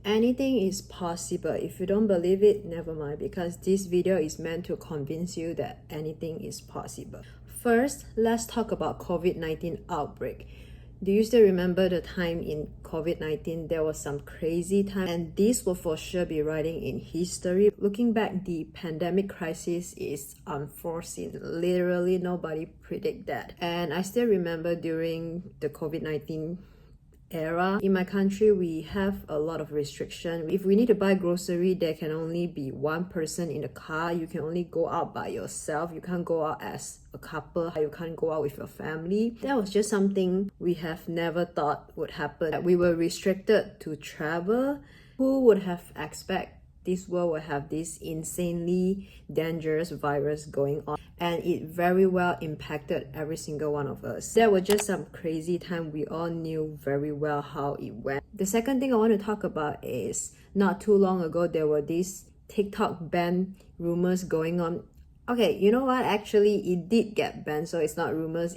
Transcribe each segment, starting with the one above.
Anything is possible. If you don't believe it, never mind, because this video is meant to convince you that anything is possible. First, let's talk about COVID-19 outbreak. Do you still remember the time in COVID-19? There was some crazy time, and this will for sure be writing in history. Looking back, the pandemic crisis is unforeseen. Literally, nobody predict that. And I still remember during the COVID-19 era in my country, we have a lot of restriction. If we need to buy grocery, there can only be one person in the car. You can only go out by yourself. You can't go out as a couple. You can't go out with your family. That was just something we have never thought would happen, that we were restricted to travel. Who would have expected this world will have this insanely dangerous virus going on, and it very well impacted every single one of us. There was just some crazy time. We all knew very well how it went. The second thing I want to talk about is not too long ago, there were these TikTok ban rumors going on. Okay, you know what? Actually, it did get banned, so it's not rumors,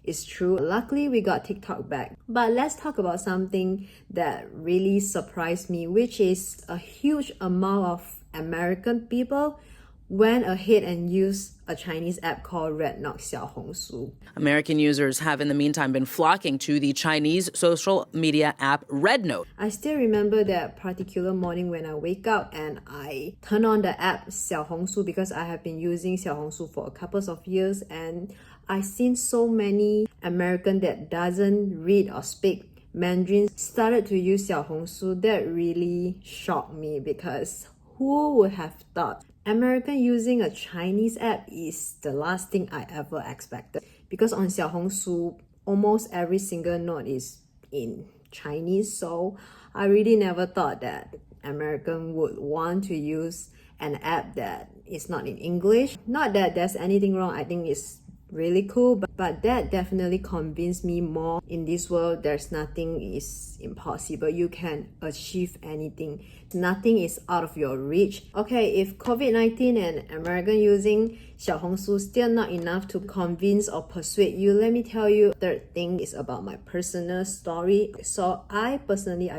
it's true. Luckily, we got TikTok back. But let's talk about something that really surprised me, which is a huge amount of American people went ahead and used a Chinese app called RedNox Xiaohongshu. American users have in the meantime been flocking to the Chinese social media app RedNote. I still remember that particular morning when I wake up and I turn on the app Xiaohongshu, because I have been using Xiaohongshu for a couple of years, and I've seen so many Americans that doesn't read or speak Mandarin started to use Xiaohongshu. That really shocked me, because who would have thought American using a Chinese app is the last thing I ever expected. Because on Xiaohongshu, almost every single note is in Chinese, so I really never thought that American would want to use an app that is not in English. Not that there's anything wrong, I think it's really cool, but that definitely convinced me more. In this world, there's nothing is impossible. You can achieve anything. Nothing is out of your reach. Okay, if COVID-19 and American using Xiaohongshu still not enough to convince or persuade you, let me tell you, third thing is about my personal story. So I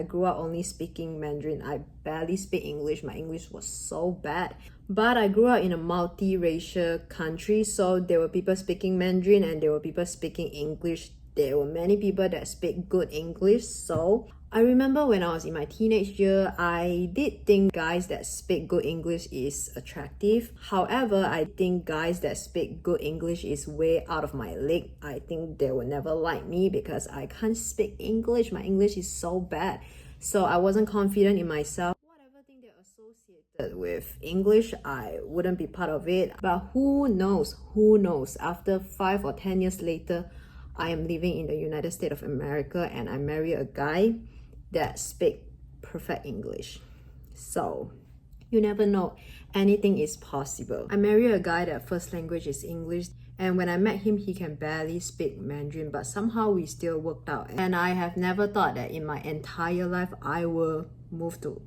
grew up only speaking Mandarin. I barely speak English. My English was so bad. But I grew up in a multiracial country, so there were people speaking Mandarin and there were people speaking English. There were many people that speak good English. So I remember when I was in my teenage year, I did think guys that speak good English is attractive. However, I think guys that speak good English is way out of my league. I think they will never like me because I can't speak English. My English is so bad. So I wasn't confident in myself. Associated with English, I wouldn't be part of it. But who knows, after 5 or 10 years later, I am living in the United States of America and I marry a guy that speaks perfect English. So you never know, anything is possible. I marry a guy that first language is English, and when I met him, he can barely speak Mandarin, but somehow we still worked out. And I have never thought that in my entire life I will move to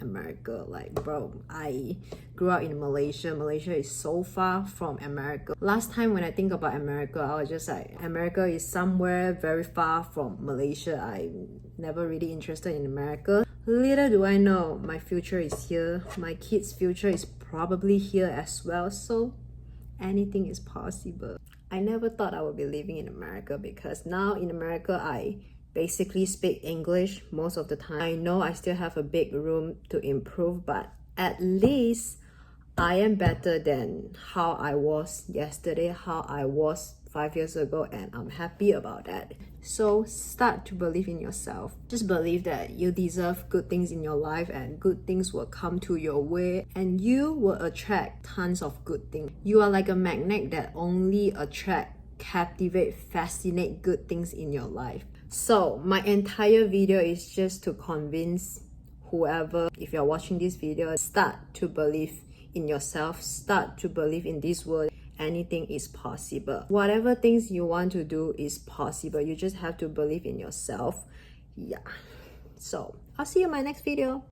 America. Like, bro, I grew up in Malaysia. Malaysia is so far from America. Last time when I think about America, I was just like, America is somewhere very far from Malaysia. I'm never really interested in America. Little do I know, my future is here. My kids' future is probably here as well. So anything is possible. I never thought I would be living in America, because now in America, I basically speak English most of the time. I know I still have a big room to improve, but at least I am better than how I was yesterday, how I was 5 years ago, and I'm happy about that. So start to believe in yourself. Just believe that you deserve good things in your life, and good things will come to your way, and you will attract tons of good things. You are like a magnet that only attract, captivate, fascinate good things in your life. So my entire video is just to convince whoever, if you're watching this video, start to believe in yourself, start to believe in this world. Anything is possible. Whatever things you want to do is possible. You just have to believe in yourself. Yeah. So I'll see you in my next video.